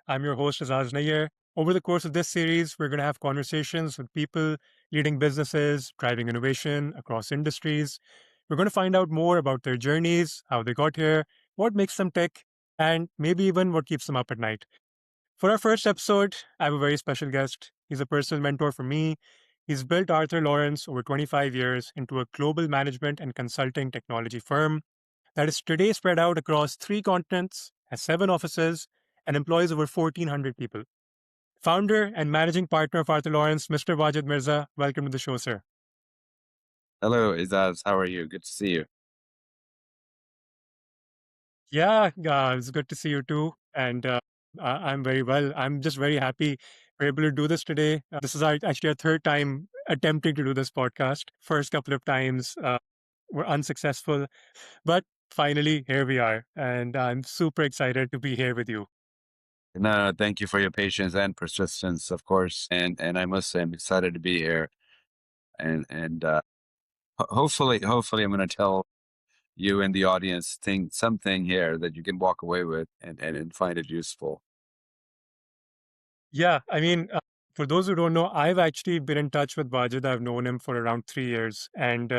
I'm your host, Azaz Nayyar. Over the course of this series, we're going to have conversations with people leading businesses, driving innovation across industries. We're going to find out more about their journeys, how they got here, what makes them tick, and maybe even what keeps them up at night. For our first episode, I have a very special guest. He's a personal mentor for me. He's built Arthur Lawrence over 25 years into a global management and consulting technology firm that is today spread out across 3 continents, has 7 offices, and employs over 1,400 people. Founder and managing partner of Arthur Lawrence, Mr. Wajid Mirza, welcome to the show, sir. Hello, Izaz. How are you? Good to see you. Yeah, it's good to see you too. And I'm very well. I'm just very happy we're able to do this today. This is actually our third time attempting to do this podcast. First couple of times were unsuccessful, but finally here we are. And I'm super excited to be here with you. No, thank you for your patience and persistence, of course. And I must say, I'm excited to be here. And hopefully, I'm going to tell you and the audience something here that you can walk away with and find it useful. Yeah, I mean, for those who don't know, I've actually been in touch with Wajid. I've known him for around 3 years. And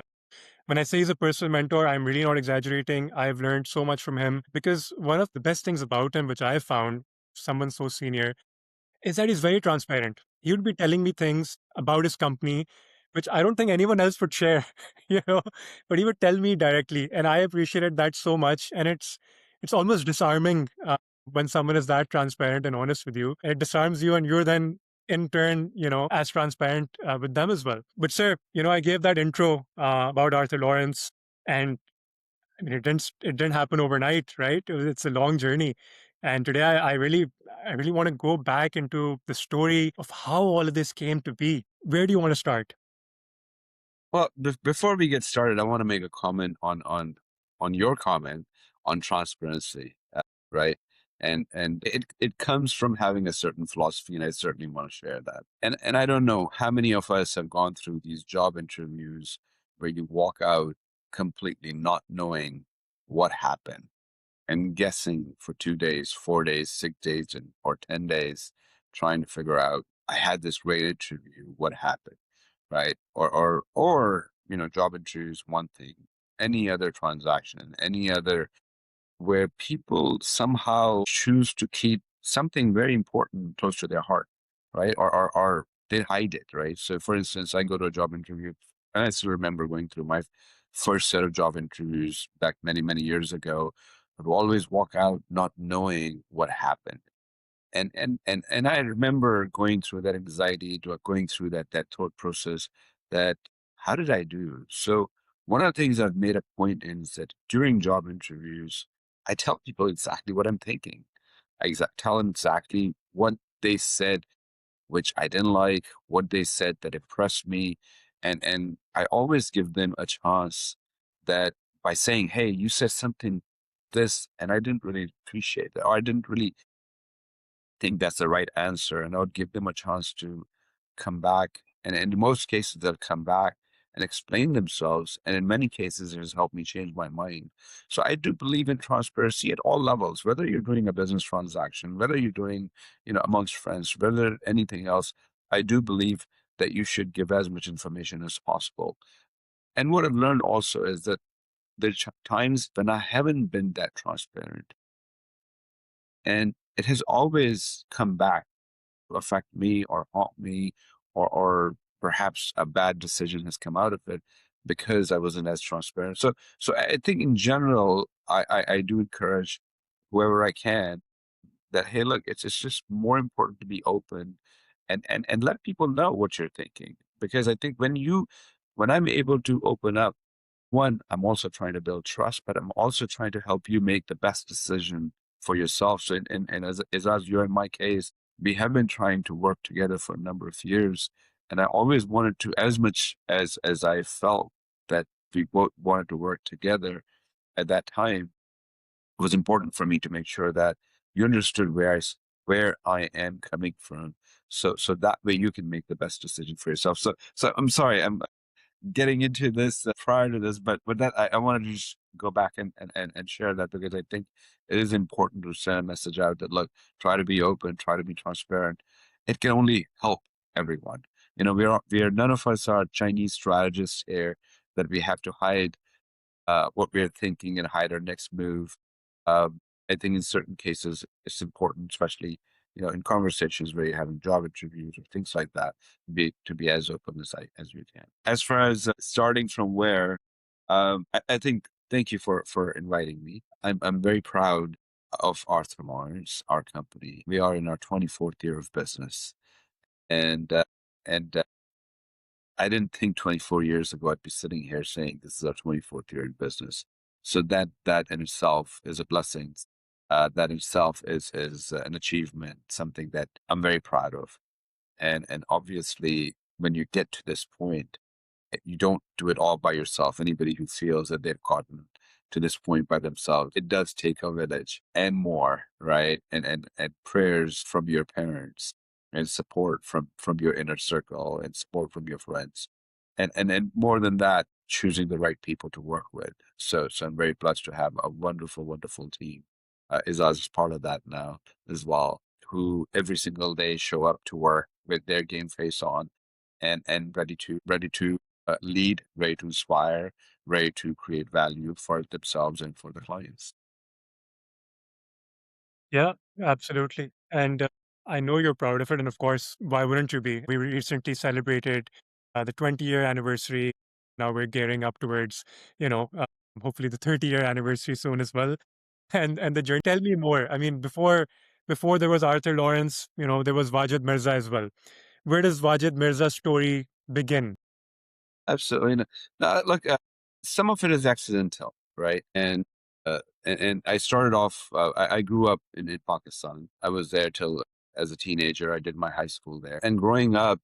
when I say he's a personal mentor, I'm really not exaggerating. I've learned so much from him because one of the best things about him, which I've found, someone so senior, is that he's very transparent. He would be telling me things about his company, which I don't think anyone else would share, you know, but he would tell me directly. And I appreciated that so much. And it's almost disarming when someone is that transparent and honest with you. It disarms you, and you're then in turn, as transparent with them as well. But sir, I gave that intro about Arthur Lawrence, and I mean, it didn't happen overnight, right? It's a long journey. And today I really want to go back into the story of how all of this came to be. Where do you want to start? Well, before we get started, I want to make a comment on your comment on transparency, right? And it comes from having a certain philosophy, and I certainly want to share that. And I don't know how many of us have gone through these job interviews where you walk out completely not knowing what happened and guessing for 2 days, 4 days, 6 days, or 10 days, trying to figure out, I had this great interview, what happened, right? Or job interview is one thing. Any other transaction, any other where people somehow choose to keep something very important close to their heart, right? Or they hide it, right? So for instance, I go to a job interview, and I still remember going through my first set of job interviews back many, many years ago. I would always walk out not knowing what happened. And I remember going through that anxiety, going through that thought process that how did I do? So one of the things I've made a point in is that during job interviews, I tell people exactly what I'm thinking. Tell them exactly what they said, which I didn't like, what they said that impressed me. And I always give them a chance that by saying, hey, you said something this, and I didn't really appreciate it, or I didn't really think that's the right answer. And I would give them a chance to come back. And in most cases, they'll come back and explain themselves. And in many cases, it has helped me change my mind. So I do believe in transparency at all levels, whether you're doing a business transaction, whether you're doing, amongst friends, whether anything else. I do believe that you should give as much information as possible. And what I've learned also is that there's times when I haven't been that transparent, and it has always come back to affect me or haunt me, or perhaps a bad decision has come out of it because I wasn't as transparent. So I think in general, I do encourage whoever I can that, hey, look, it's just more important to be open and let people know what you're thinking. Because I think when I'm able to open up, one, I'm also trying to build trust, but I'm also trying to help you make the best decision for yourself. So, and as you're in my case, we have been trying to work together for a number of years, and I always wanted to, as much as I felt that we both wanted to work together at that time, it was important for me to make sure that you understood where I am coming from, so that way you can make the best decision for yourself. So I'm sorry, I'm getting into this prior to this, but that I wanted to just go back and share that, because I think it is important to send a message out that, look, try to be open, try to be transparent. It can only help everyone. We are none of us are Chinese strategists here that we have to hide what we're thinking and hide our next move. I think in certain cases it's important, especially in conversations where you're having job interviews or things like that, to be as open as you can. As far as starting from where, I think thank you for inviting me. I'm very proud of Arthur Mars, our company. We are in our 24th year of business, and and I didn't think 24 years ago I'd be sitting here saying this is our 24th year in business. So that in itself is a blessing. That in itself is an achievement, something that I'm very proud of. And obviously, when you get to this point, you don't do it all by yourself. Anybody who feels that they've gotten to this point by themselves, it does take a village and more, right? And prayers from your parents, and support from your inner circle, and support from your friends. And more than that, choosing the right people to work with. So I'm very blessed to have a wonderful, wonderful team. Izaz is part of that now as well, who every single day show up to work with their game face on, and ready to lead, ready to inspire, ready to create value for themselves and for the clients. Yeah, absolutely. And I know you're proud of it. And of course, why wouldn't you be? We recently celebrated the 20-year anniversary. Now we're gearing up towards, you know, uh, hopefully the 30-year anniversary soon as well. And the journey. Tell me more. I mean, before there was Arthur Lawrence, there was Wajid Mirza as well. Where does Wajid Mirza's story begin? Absolutely. No, look, some of it is accidental, right? And I started off. I grew up in Pakistan. I was there till as a teenager. I did my high school there, and growing up,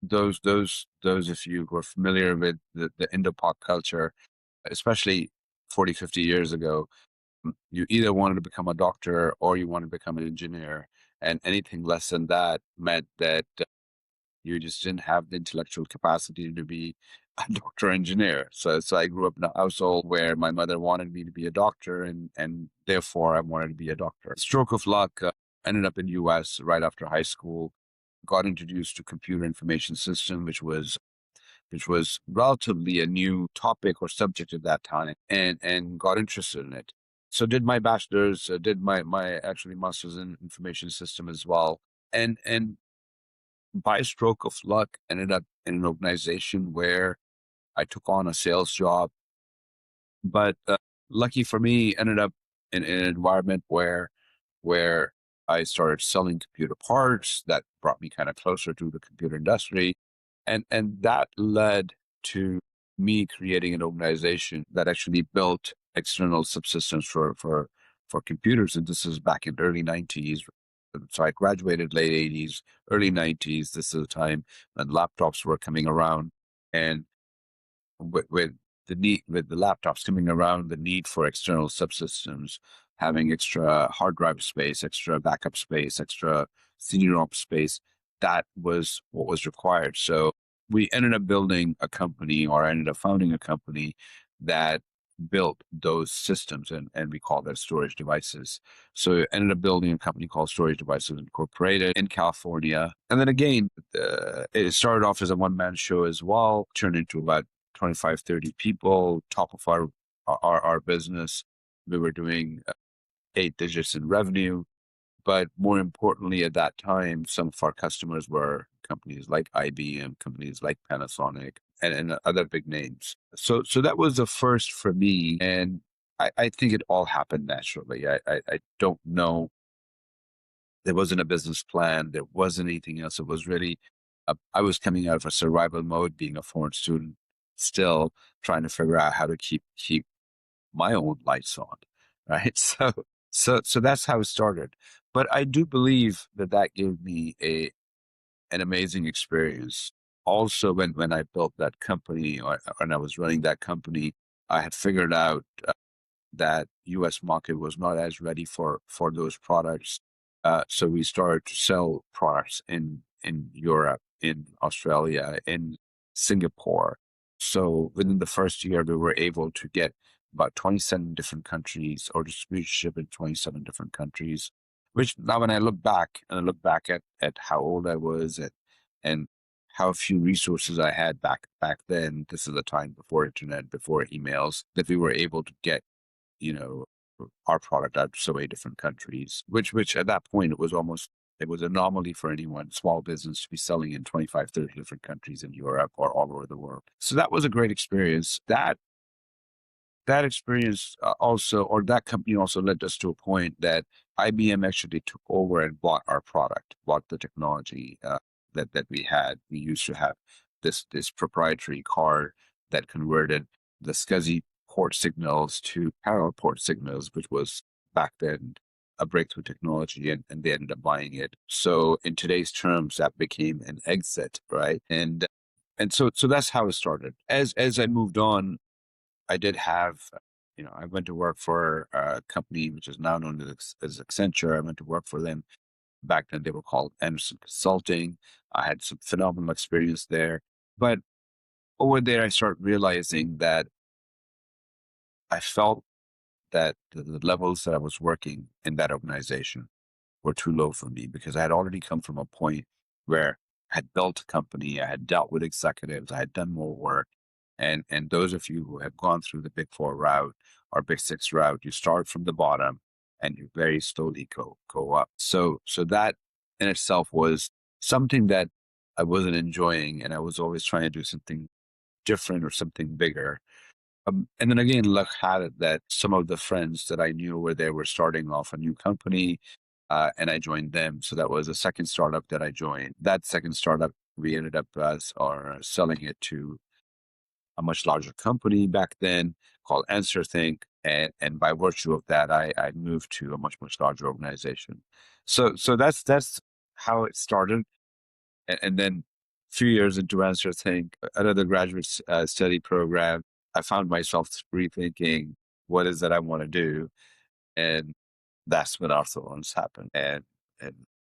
those of you who are familiar with the Indo-Pak culture, especially 40, 50 years ago, you either wanted to become a doctor or you wanted to become an engineer, and anything less than that meant that you just didn't have the intellectual capacity to be a doctor or engineer. So I grew up in a household where my mother wanted me to be a doctor, and therefore I wanted to be a doctor. Stroke of luck, ended up in US right after high school, got introduced to computer information system, which was relatively a new topic or subject at that time, and got interested in it. So did my bachelor's, did my actually master's in information system as well, and by stroke of luck ended up in an organization where I took on a sales job. But lucky for me, ended up in an environment where I started selling computer parts that brought me kind of closer to the computer industry, and that led to me creating an organization that actually built external subsystems for computers. And this is back in the early 90s. So I graduated late 80s, early 90s. This is the time when laptops were coming around, and with with the laptops coming around, the need for external subsystems, having extra hard drive space, extra backup space, extra CD-ROM space, that was what was required. So we ended up building a company, or I ended up founding a company that built those systems, and we call that Storage Devices. So I ended up building a company called Storage Devices Incorporated in California. And then again, it started off as a one-man show as well, turned into about 25, 30 people, top of our business. We were doing 8 digits in revenue. But more importantly, at that time, some of our customers were companies like IBM, companies like Panasonic, and other big names. So that was the first for me. And I think it all happened naturally. I don't know. There wasn't a business plan. There wasn't anything else. It was really, I was coming out of a survival mode, being a foreign student, still trying to figure out how to keep my own lights on, right? So that's how it started. But I do believe that gave me an amazing experience. Also, when I built that company, or when I was running that company, I had figured out that U.S. market was not as ready for those products. So we started to sell products in Europe, in Australia, in Singapore. So within the first year, we were able to get about 27 different countries or distributorship in 27 different countries, which now when I look back and I look back at how old I was and how few resources I had back then, this is the time before internet, before emails, that we were able to get, you know, our product out to so many different countries, which at that point it was an anomaly for anyone, small business, to be selling in 25, 30 different countries in Europe or all over the world. So that was a great experience. That experience also, or that company also led us to a point that IBM actually took over and bought our product, bought the technology that we had. We used to have this proprietary card that converted the SCSI port signals to parallel port signals, which was back then a breakthrough technology, and they ended up buying it. So in today's terms, that became an exit, right? And so that's how it started. As I moved on, I did have, I went to work for a company which is now known as Accenture. I went to work for them. Back then, they were called Anderson Consulting. I had some phenomenal experience there. But over there, I started realizing that I felt that the levels that I was working in that organization were too low for me because I had already come from a point where I had built a company, I had dealt with executives, I had done more work. And those of you who have gone through the big four route or big six route, you start from the bottom and you very slowly go up. So that in itself was something that I wasn't enjoying, and I was always trying to do something different or something bigger. And then again, luck had it that some of the friends that I knew were there were starting off a new company, and I joined them. So that was a second startup that I joined. That second startup, we ended up selling it to a much larger company back then called AnswerThink. And by virtue of that, I moved to a much larger organization. So that's how it started. And then a few years into AnswerThink, another graduate study program, I found myself rethinking what is that I want to do. And that's when our thorns happened. And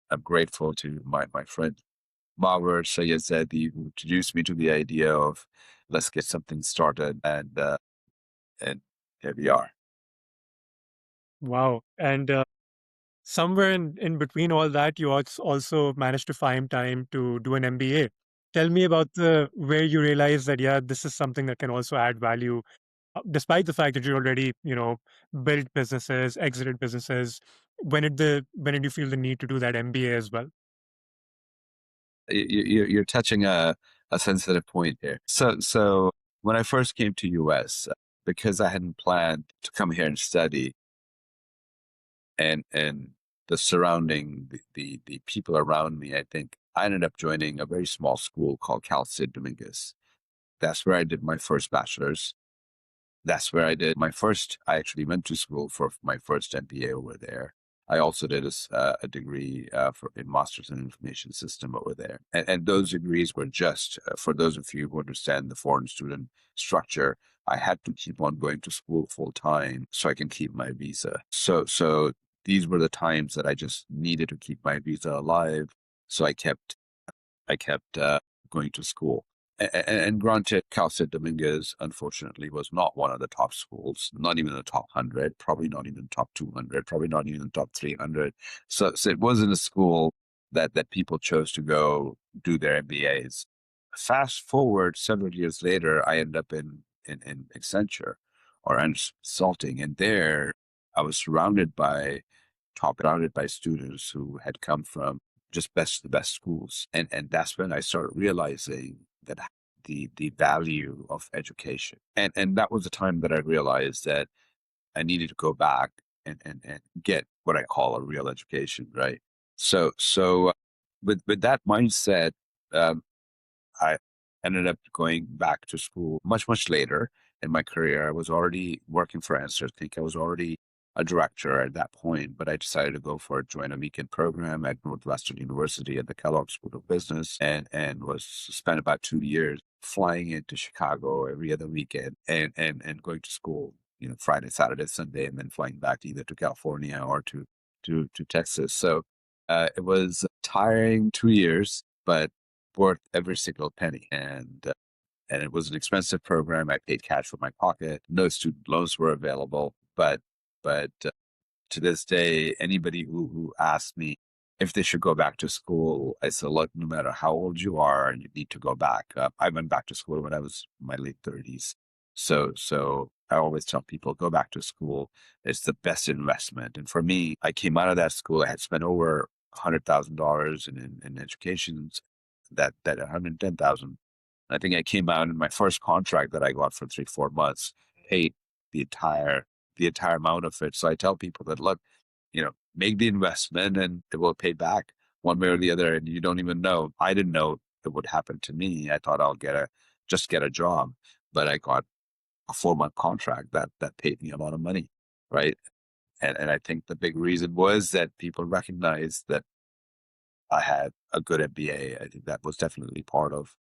I'm grateful to my friend Marwar Sayed who introduced me to the idea of let's get something started, and here we are. Wow. And somewhere in between all that, you also managed to find time to do an MBA. Tell me about the where you realize that, yeah, this is something that can also add value, despite the fact that you already, built businesses, exited businesses. When did you feel the need to do that MBA as well? You're touching a sensitive point here. So when I first came to US, because I hadn't planned to come here and study, and the surrounding the people around me, I think I ended up joining a very small school called Cal State Dominguez. That's where I did my first bachelor's. That's where I did my first. I actually went to school for my first MBA over there. I also did a degree in Masters in Information System over there. And those degrees were just, for those of you who understand the foreign student structure, I had to keep on going to school full time so I can keep my visa. So these were the times that I just needed to keep my visa alive. So I kept going to school. And granted, Cal State Dominguez, unfortunately, was not one of the top schools, not even the top 100, probably not even top 200, probably not even the top 300. So it wasn't a school that people chose to go do their MBAs. Fast forward several years later, I ended up in Accenture or consulting, and there I was surrounded by students who had come from just the best schools. And that's when I started realizing that the value of education. And that was the time that I realized that I needed to go back and get what I call a real education, right? So with that mindset, um, I ended up going back to school much later in my career. I was already working for Answer. I think I was already a director at that point, but I decided to go for a join a weekend program at Northwestern University at the Kellogg School of Business, and was spent about 2 years flying into Chicago every other weekend and going to school, Friday, Saturday, Sunday, and then flying back either to California or to Texas. So it was tiring 2 years, but worth every single penny. and it was an expensive program. I paid cash from my pocket. No student loans were available, but to this day, anybody who asks me if they should go back to school, I say, look, no matter how old you are, you need to go back. I went back to school when I was in my late 30s. So I always tell people, go back to school. It's the best investment. And for me, I came out of that school. I had spent over $100,000 in education. That 110,000. I think I came out in my first contract that I got for 3, 4 months, paid the entire the entire amount of it. So I tell people that, look, make the investment and it will pay back one way or the other. And you don't even know. I didn't know it would happen to me. I thought I'll just get a job, but I got a 4 month contract that paid me a lot of money. Right. And I think the big reason was that people recognized that I had a good MBA. I think that was definitely part of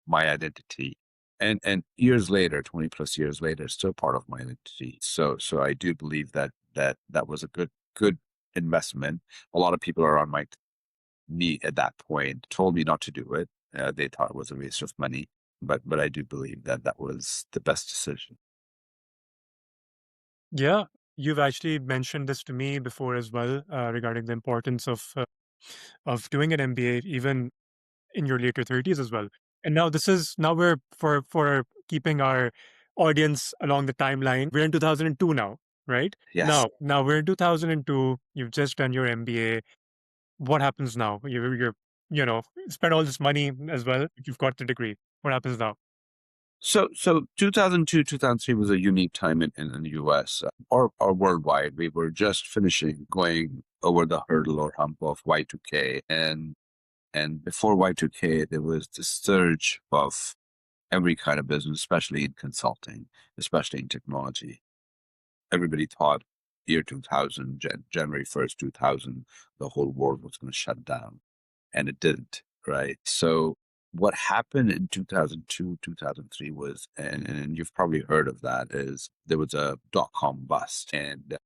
my identity. And years later, 20 plus years later, still part of my identity. So I do believe that was a good investment. A lot of people around me at that point told me not to do it. They thought it was a waste of money, but I do believe that was the best decision. Yeah, you've actually mentioned this to me before as well, regarding the importance of doing an MBA even in your later 30s as well. And now we're for keeping our audience along the timeline. We're in 2002 now, right? Yes. Now we're in 2002. You've just done your MBA. What happens now? You're spent all this money as well. You've got the degree. What happens now? So 2002, 2003 was a unique time in the US or worldwide. We were just finishing going over the hurdle or hump of Y2K. And before Y2K, there was this surge of every kind of business, especially in consulting, especially in technology. Everybody thought year 2000, January 1st, 2000, the whole world was going to shut down. And it didn't, right? So what happened in 2002, 2003 was, and you've probably heard of that, is there was a dot-com bust and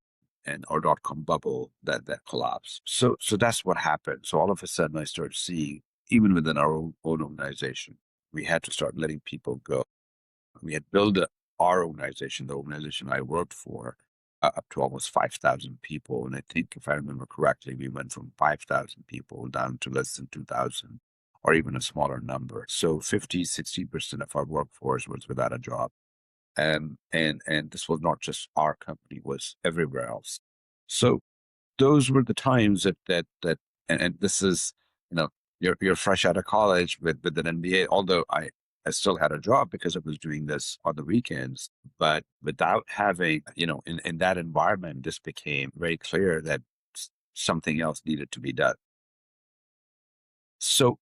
or dot-com bubble that collapsed. So that's what happened. So all of a sudden I started seeing, even within our own organization, we had to start letting people go. We had built our organization, the organization I worked for, up to almost 5,000 people. And I think, if I remember correctly, we went from 5,000 people down to less than 2,000 or even a smaller number. So 50, 60% of our workforce was without a job. And this was not just our company, was everywhere else. So those were the times and this is, you know, you're fresh out of college with an MBA, although I still had a job because I was doing this on the weekends, but without having, in that environment, this became very clear that something else needed to be done. So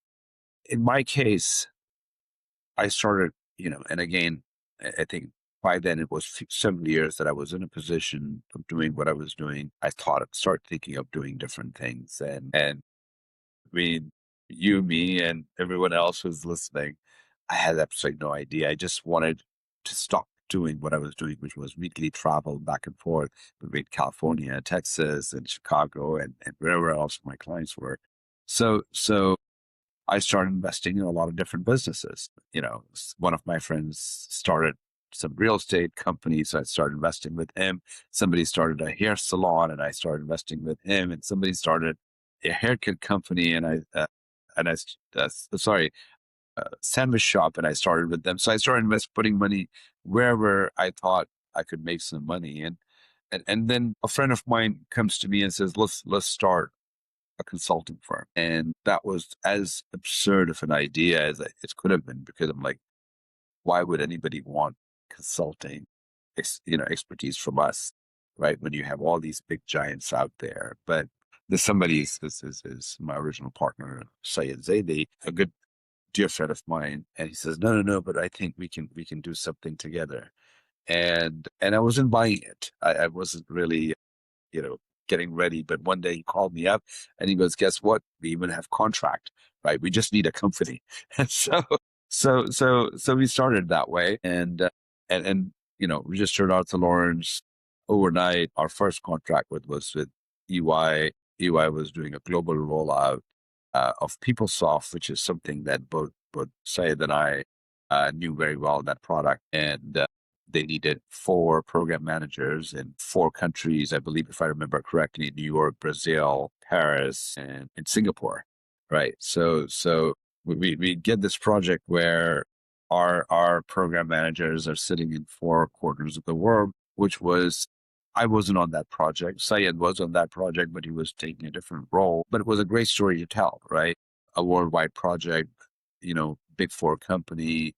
in my case, I started, and again, I think by then it was several years that I was in a position of doing what I was doing. I thought I'd start thinking of doing different things. And I mean, you, me, and everyone else who's listening, I had absolutely no idea. I just wanted to stop doing what I was doing, which was weekly travel back and forth between California, Texas, and Chicago, and wherever else my clients were. So I started investing in a lot of different businesses. One of my friends started some real estate companies, so I started investing with him. Somebody started a hair salon, and I started investing with him. And somebody started a haircut company, sorry, sandwich shop, and I started with them. So I started putting money wherever I thought I could make some money. And then a friend of mine comes to me and says, let's start a consulting firm. And that was as absurd of an idea as it could have been, because I'm like, why would anybody want consulting, expertise from us, right? When you have all these big giants out there. But there's somebody is my original partner, Sayed Zaidi, a good dear friend of mine, and he says, no, but I think we can do something together. And I wasn't buying it. I wasn't really, you know, getting ready. But one day he called me up and he goes, guess what? We even have contract, right? We just need a company. And so we started that way. And we just turned out to Lawrence overnight. Our first contract was with EY. EY was doing a global rollout. of PeopleSoft, which is something that both Syed and I knew very well, that product. And they needed 4 program managers in 4 countries, I believe, if I remember correctly: New York, Brazil, Paris, and Singapore. Right. So we get this project where our program managers are sitting in 4 corners of the world, which was, I wasn't on that project. Syed was on that project, but he was taking a different role. But it was a great story to tell, right? A worldwide project, big 4 company,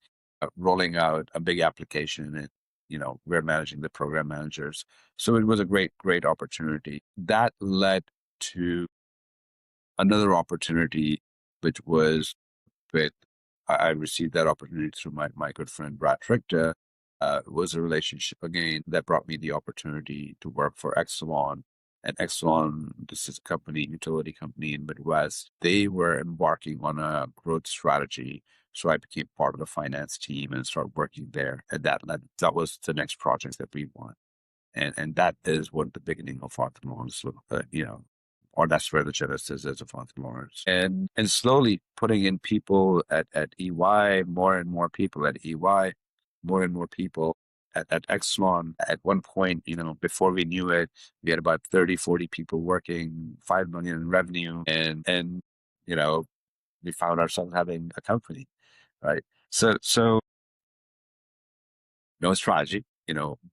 rolling out a big application, and we're managing the program managers. So it was a great opportunity that led to another opportunity, which was with, I received that opportunity through my good friend Brad Richter. It was a relationship again that brought me the opportunity to work for Exelon. And Exelon, this is a company, utility company in Midwest. They were embarking on a growth strategy. So I became part of the finance team and started working there. And that was the next project that we won. And that is what the beginning of Arthur Lawrence, or that's where the genesis is of Arthur Lawrence. And slowly putting in people at EY, more and more people at EY, more and more people at Exelon. At one point, before we knew it, we had about 30, 40 people working, 5 million in revenue, and you know, we found ourselves having a company, right? So no strategy,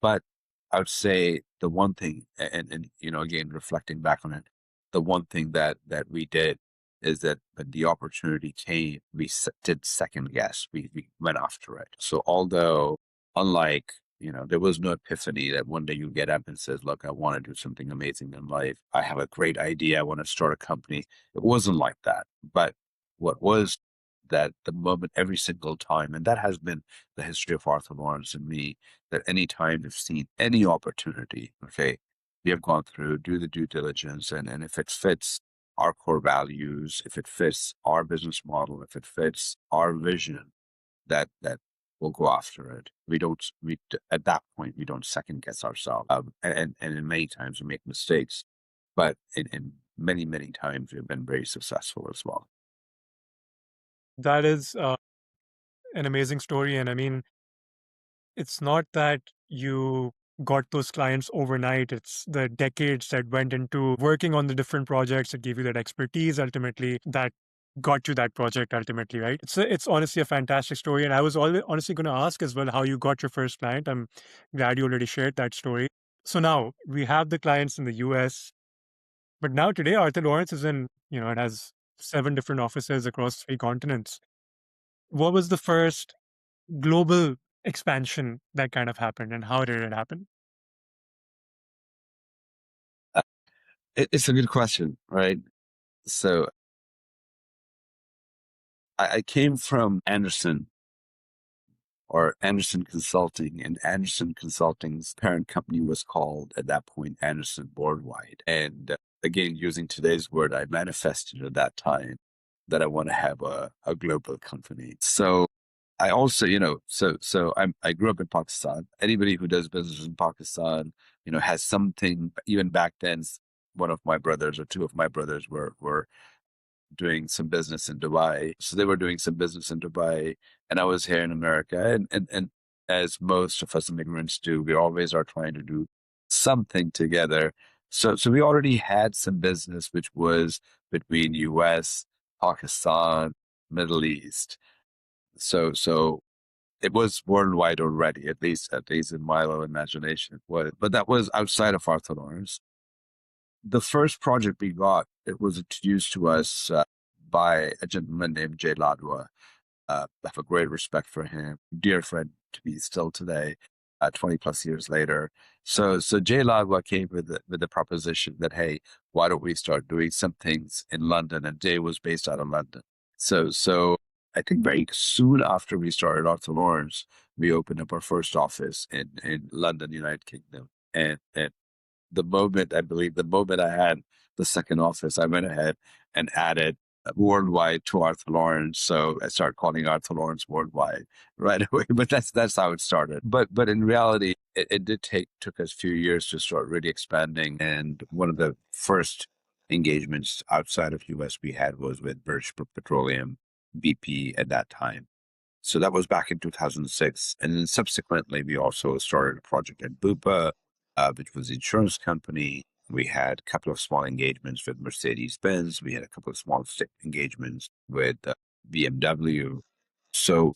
but I would say the one thing, and again, reflecting back on it, the one thing that we did is that when the opportunity came, we did second guess. We went after it. So although, unlike, there was no epiphany that one day you get up and says, look, I want to do something amazing in life. I have a great idea. I want to start a company. It wasn't like that. But what was that the moment every single time, and that has been the history of Arthur Lawrence and me, that any time we've seen any opportunity, okay, we have gone through, do the due diligence, and if it fits our core values, if it fits our business model, if it fits our vision, that we'll go after it. We at that point we don't second guess ourselves, and in many times we make mistakes, but in many times we've been very successful as well. That is an amazing story. And I mean, it's not that you got those clients overnight. It's the decades that went into working on the different projects that gave you that expertise ultimately that got you that project ultimately, right? It's honestly a fantastic story. And I was honestly going to ask as well how you got your first client. I'm glad you already shared that story. So now we have the clients in the US, but now today Arthur Lawrence is in, it has 7 different offices across 3 continents. What was the first global expansion that kind of happened, and how did it happen? Uh, it's a good question, right? So I came from Anderson, or Anderson Consulting, and Anderson Consulting's parent company was called at that point Anderson Worldwide. And again, using today's word, I manifested at that time that I want to have a global company. So I also, I grew up in Pakistan. Anybody who does business in Pakistan, has something. Even back then, one of my brothers or 2 of my brothers were doing some business in Dubai. So they were doing some business in Dubai, and I was here in America. And as most of us immigrants do, we always are trying to do something together. So we already had some business, which was between US, Pakistan, Middle East. So it was worldwide already, at least in my low imagination. But that was outside of Arthur Lawrence. The first project we got, it was introduced to us by a gentleman named Jay Ladwa. I have a great respect for him, dear friend to me still today, 20 plus years later. So Jay Ladwa came with the proposition that, hey, why don't we start doing some things in London? And Jay was based out of London. So I think very soon after we started Arthur Lawrence, we opened up our first office in London, United Kingdom. And the moment I had the second office, I went ahead and added worldwide to Arthur Lawrence. So I started calling Arthur Lawrence worldwide right away. But that's how it started. But in reality, it took us a few years to start really expanding. And one of the first engagements outside of US we had was with British Petroleum, BP at that time. So that was back in 2006. And then subsequently, we also started a project at Bupa, which was an insurance company. We had a couple of small engagements with Mercedes-Benz. We had a couple of small engagements with BMW. So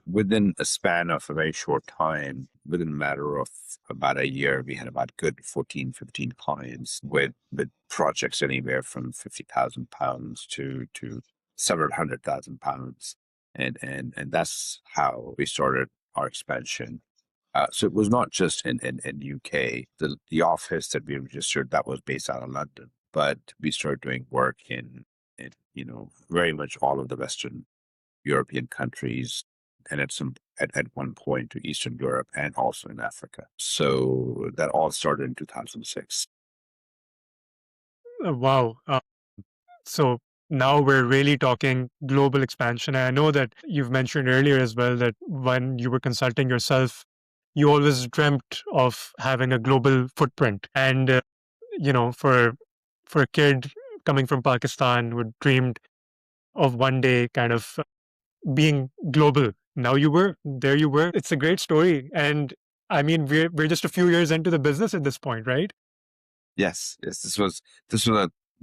within a span of a very short time, within a matter of about a year, we had about good 14, 15 clients with projects anywhere from £50,000 to several £100,000. And that's how we started our expansion. So it was not just in UK. The office that we registered that was based out of London, but we started doing work in very much all of the Western European countries, and at one point to Eastern Europe and also in Africa. So that all started in 2006. Wow. So now we're really talking global expansion. And I know that you've mentioned earlier as well that when you were consulting yourself, you always dreamt of having a global footprint. And for a kid coming from Pakistan who dreamed of one day kind of being global, now you were there. You were. It's a great story, and I mean we're just a few years into the business at this point, right? Yes, yes. This was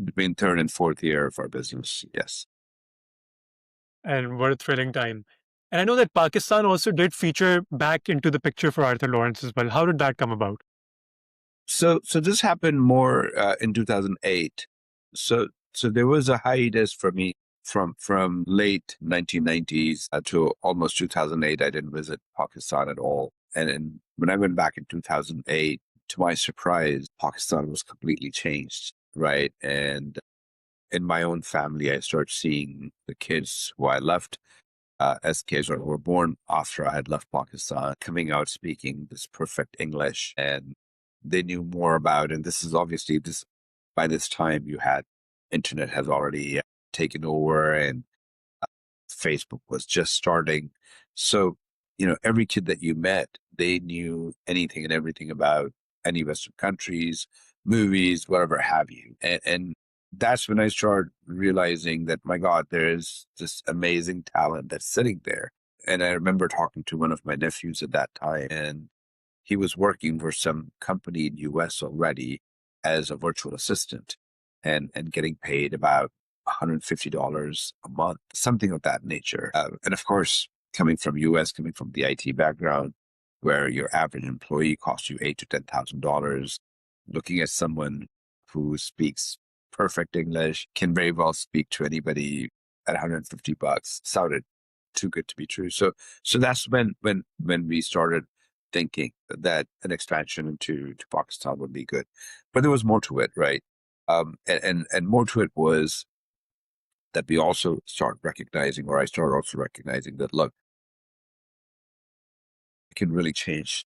between third and fourth year of our business. Yes. And what a thrilling time. And I know that Pakistan also did feature back into the picture for Arthur Lawrence as well. How did that come about? So this happened more in 2008. So there was a hiatus for me from late 1990s to almost 2008. I didn't visit Pakistan at all. And then when I went back in 2008, to my surprise, Pakistan was completely changed, right? And in my own family, I started seeing the kids who I left as kids or were born after I had left Pakistan, coming out speaking this perfect English, and they knew more about. And this is obviously this by this time you had internet has already taken over, and Facebook was just starting. So, every kid that you met, they knew anything and everything about any Western countries, movies, whatever have you. And that's when I started realizing that, my God, there is this amazing talent that's sitting there. And I remember talking to one of my nephews at that time, and he was working for some company in US already as a virtual assistant and getting paid about $150 a month, something of that nature. And of course, coming from US, coming from the IT background, where your average employee costs you $8,000 to $10,000, looking at someone who speaks perfect English, can very well speak to anybody at $150 sounded too good to be true. So that's when we started thinking that an expansion into Pakistan would be good. But there was more to it, right? And more to it was that we also start recognizing, or I started also recognizing that, look, it can really change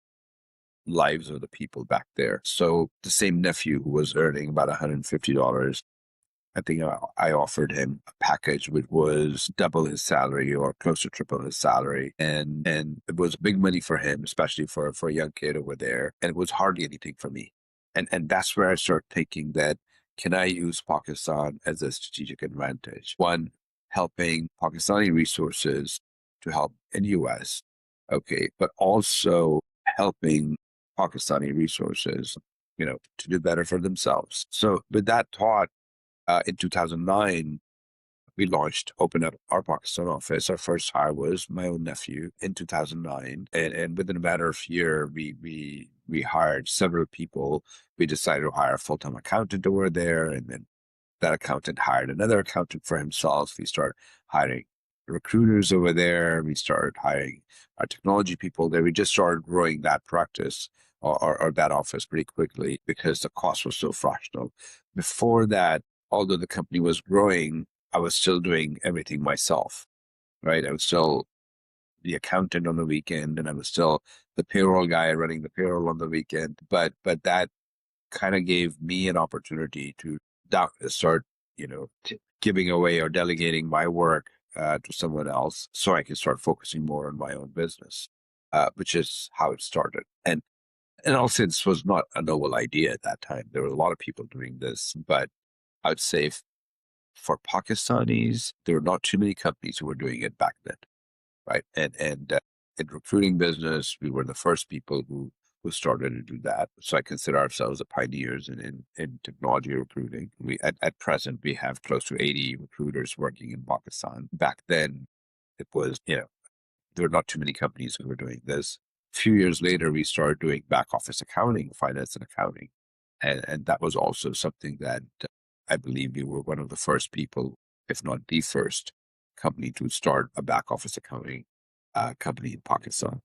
lives of the people back there. So the same nephew who was earning about $150, I think I offered him a package which was double his salary or close to triple his salary. And it was big money for him, especially for a young kid over there. And it was hardly anything for me. And that's where I started thinking that, can I use Pakistan as a strategic advantage? One, helping Pakistani resources to help in US. Okay. But also helping Pakistani resources, to do better for themselves. So with that thought, in 2009, we opened up our Pakistan office. Our first hire was my own nephew in 2009. And within a matter of a year, we hired several people. We decided to hire a full-time accountant over there. And then that accountant hired another accountant for himself. We started hiring recruiters over there. We started hiring our technology people there. We just started growing that practice or that office pretty quickly because the cost was so fractional. Before that, although the company was growing, I was still doing everything myself, right? I was still the accountant on the weekend, and I was still the payroll guy running the payroll on the weekend. But that kind of gave me an opportunity to start, giving away or delegating my work to someone else, so I can start focusing more on my own business, which is how it started. And also, this was not a novel idea at that time. There were a lot of people doing this, but I would say for Pakistanis, there were not too many companies who were doing it back then, right? And in recruiting business, we were the first people who started to do that. So I consider ourselves the pioneers in technology recruiting. We at present we have close to 80 recruiters working in Pakistan. Back then, it was, there were not too many companies who were doing this. A few years later, we started doing back office accounting, finance and accounting. And that was also something that I believe we were one of the first people, if not the first company to start a back office accounting company in Pakistan.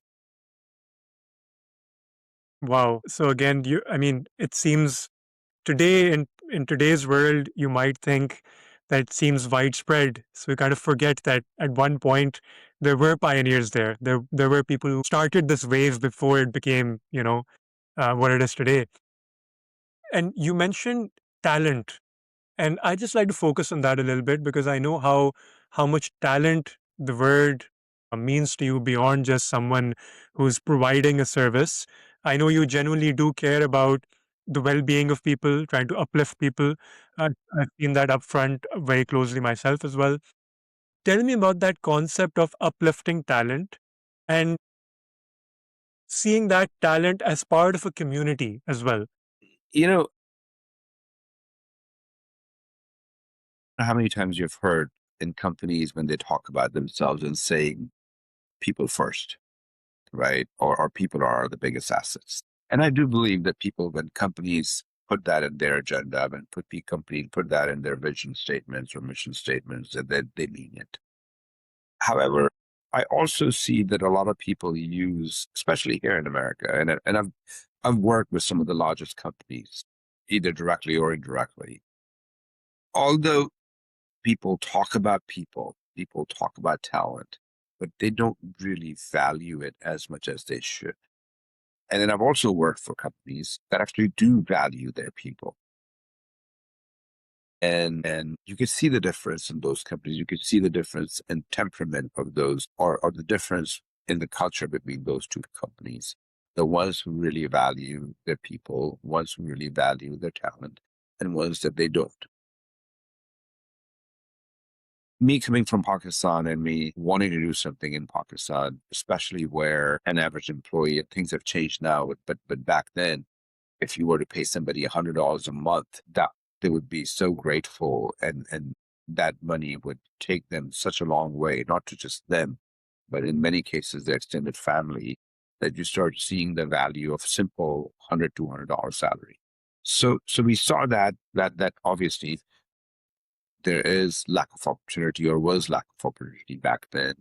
Wow. So again, I mean, it seems today in today's world, you might think that it seems widespread. So we kind of forget that at one point there were pioneers there. There were people who started this wave before it became, what it is today. And you mentioned talent. And I just like to focus on that a little bit because I know how much talent the word means to you beyond just someone who's providing a service. I know you genuinely do care about the well-being of people, trying to uplift people. I've seen that upfront very closely myself as well. Tell me about that concept of uplifting talent and seeing that talent as part of a community as well. You know, how many times you've heard in companies when they talk about themselves and saying people first, right? Or people are the biggest assets. And I do believe that people, when companies put that in their agenda, when companies put that in their vision statements or mission statements, that they mean it. However, I also see that a lot of people use, especially here in America, and I've worked with some of the largest companies, either directly or indirectly. Although people talk about talent, but they don't really value it as much as they should. And then I've also worked for companies that actually do value their people. And you could see the difference in those companies. You could see the difference in temperament of those, or the difference in the culture between those two companies. The ones who really value their people, ones who really value their talent, and ones that they don't. Me coming from Pakistan and me wanting to do something in Pakistan, especially where an average employee, and things have changed now, but back then, if you were to pay somebody $100 a month, that they would be so grateful, and that money would take them such a long way, not to just them, but in many cases their extended family, that you start seeing the value of simple $100, $200 salary. So we saw that obviously there is lack of opportunity, or was lack of opportunity back then.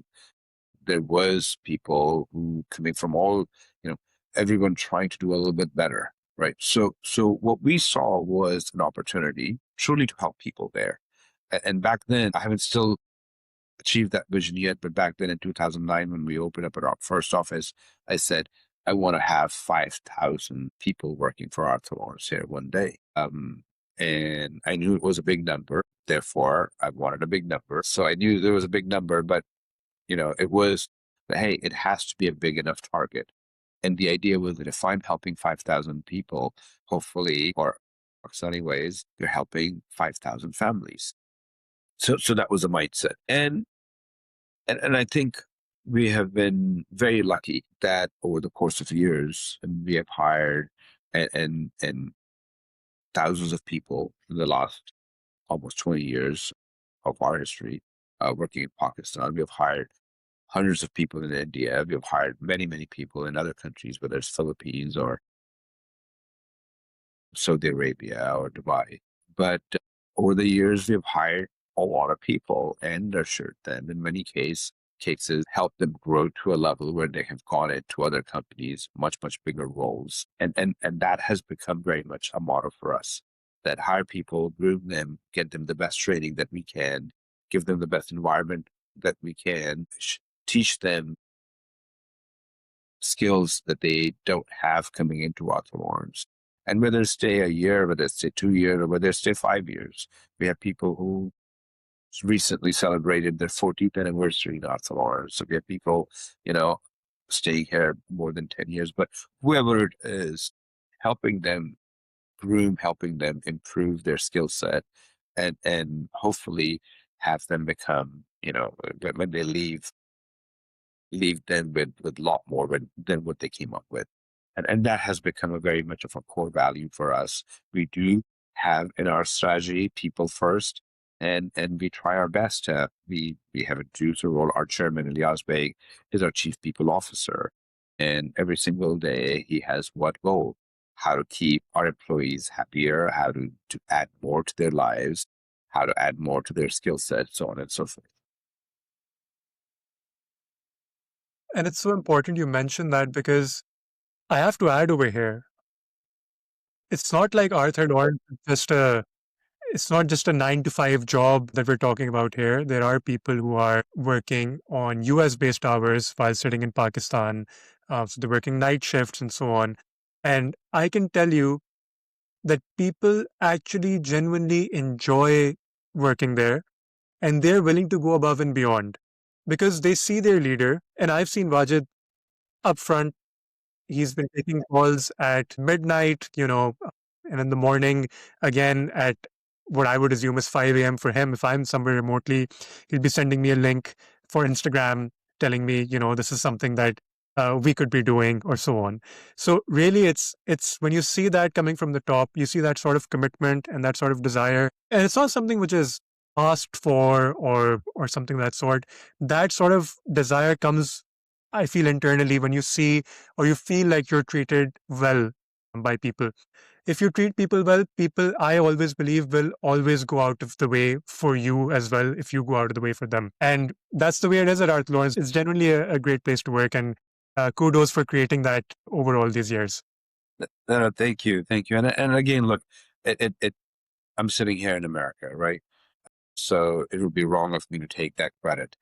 There was people who coming from all, you know, everyone trying to do a little bit better, right? So what we saw was an opportunity truly to help people there. And back then, I haven't still achieved that vision yet, but back then in 2009, when we opened up our first office, I said, I want to have 5,000 people working for Arthur Lawrence here one day. And I knew it was a big number. Therefore, I wanted a big number. So I knew there was a big number, but it was, hey, it has to be a big enough target. And the idea was that if I'm helping 5,000 people, hopefully, or anyways, they're helping 5,000 families. So that was a mindset. And I think we have been very lucky that over the course of years, we have hired and thousands of people in the last almost 20 years of our history working in Pakistan. We have hired hundreds of people in India. We have hired many, many people in other countries, whether it's Philippines or Saudi Arabia or Dubai. But over the years, we've hired a lot of people and nurtured them in many cases, helped them grow to a level where they have gone into other companies, much, much bigger roles. And that has become very much a model for us, that hire people, groom them, get them the best training that we can, give them the best environment that we can, teach them skills that they don't have coming into Arthur Lawrence. And whether stay a year, whether stay 2 years, or whether stay 5 years, we have people who recently celebrated their 40th anniversary in Arthur Lawrence. So we have people, staying here more than 10 years. But whoever it is, helping them groom, helping them improve their skill set, and hopefully have them become, when they leave them with a lot more than what they came up with. And that has become a very much of a core value for us. We do have in our strategy people first, and we try our best to we have a juicer role. Our chairman Ilyas Beg is our chief people officer. And every single day he has what goal? How to keep our employees happier, how to add more to their lives, how to add more to their skill set, so on and so forth. And it's so important you mention that because I have to add over here. It's not like Arthur Lawrence is just a it's not just a 9 to 5 job that we're talking about here. There are people who are working on US based hours while sitting in Pakistan. So they're working night shifts and so on. And I can tell you that people actually genuinely enjoy working there and they're willing to go above and beyond because they see their leader. And I've seen Wajid upfront. He's been taking calls at midnight, and in the morning again at what I would assume is 5 a.m. for him. If I'm somewhere remotely, he'll be sending me a link for Instagram telling me, this is something that we could be doing or so on. So really it's when you see that coming from the top, you see that sort of commitment and that sort of desire. And it's not something which is asked for or something of that sort. That sort of desire comes, I feel, internally when you see or you feel like you're treated well by people. If you treat people well, people, I always believe, will always go out of the way for you as well if you go out of the way for them. And that's the way it is at Art Lawrence. It's generally a great place to work. And kudos for creating that over all these years. No, no, thank you. And again, look, it I'm sitting here in America, right? So it would be wrong of me to take that credit.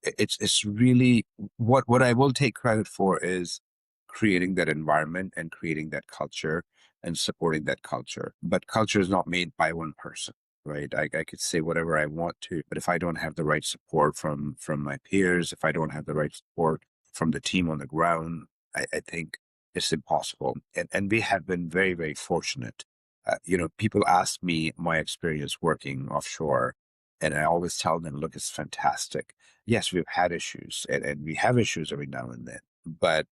It's really what I will take credit for is creating that environment and creating that culture and supporting that culture. But culture is not made by one person, right? I could say whatever I want to, but if I don't have the right support from my peers, if I don't have the right support from the team on the ground, I think it's impossible. And we have been very, very fortunate. People ask me my experience working offshore, and I always tell them, look, it's fantastic. Yes, we've had issues, and we have issues every now and then. But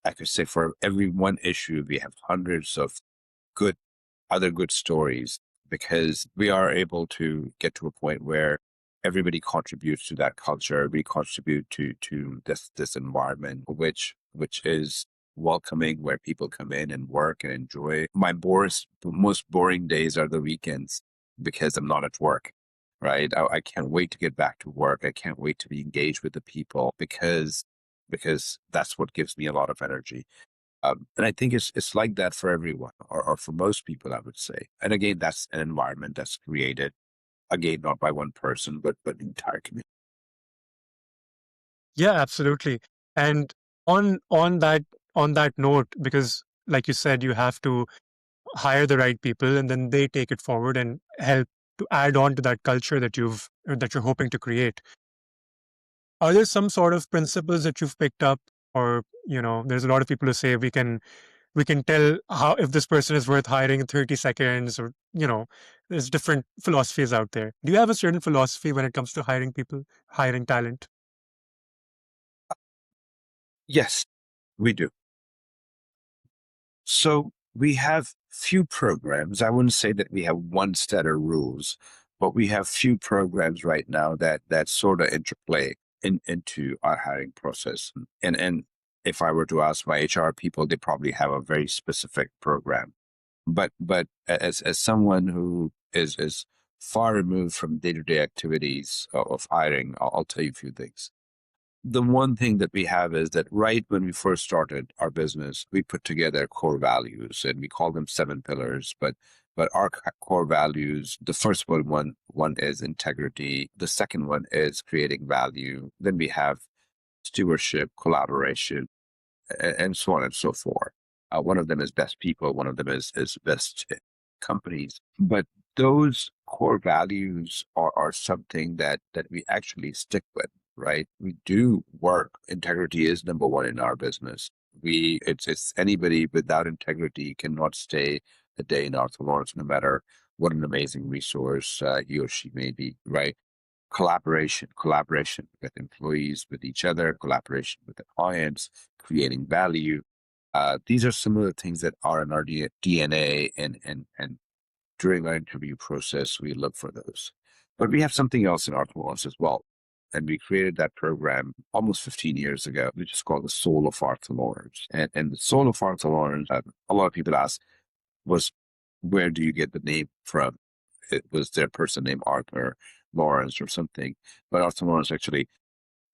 I could say for every one issue, we have hundreds of good other good stories because we are able to get to a point where everybody contributes to that culture. We contribute to this environment, which is welcoming, where people come in and work and enjoy. The most boring days are the weekends because I'm not at work. Right. I can't wait to get back to work. I can't wait to be engaged with the people because that's what gives me a lot of energy. And I think it's like that for everyone, or for most people, I would say. And again, that's an environment that's created, again, not by one person, but the entire community. Yeah, absolutely. And on that note, because like you said, you have to hire the right people and then they take it forward and help to add on to that culture that you're hoping to create. Are there some sort of principles that you've picked up, or there's a lot of people who say we can tell how if this person is worth hiring in 30 seconds, or there's different philosophies out there. Do you have a certain philosophy when it comes to hiring people, hiring talent? Yes, we do. So we have few programs. I wouldn't say that we have one set of rules, but we have few programs right now that sort of interplay into our hiring process. And if I were to ask my HR people, they probably have a very specific program. But as someone who is far removed from day-to-day activities of hiring, I'll tell you a few things. The one thing that we have is that right when we first started our business, we put together core values, and we call them 7 pillars. But our core values, the first one is integrity. The second one is creating value. Then we have stewardship, collaboration, and so on and so forth. One of them is best people. One of them is best companies. But those core values are something that we actually stick with, right? We do work. Integrity is number one in our business. It's anybody without integrity cannot stay a day in Arthur Lawrence, no matter what an amazing resource he or she may be, right? Collaboration with employees, with each other, collaboration with the clients, creating value. These are some of the things that are in our DNA, and during our interview process, we look for those. But we have something else in our Artmos as well. And we created that program almost 15 years ago, which is called the Soul of Arthur Lawrence. And the Soul of Arthur Lawrence, a lot of people ask, was where do you get the name from? It was there a person named Arthur Lawrence or something. But Arthur Lawrence actually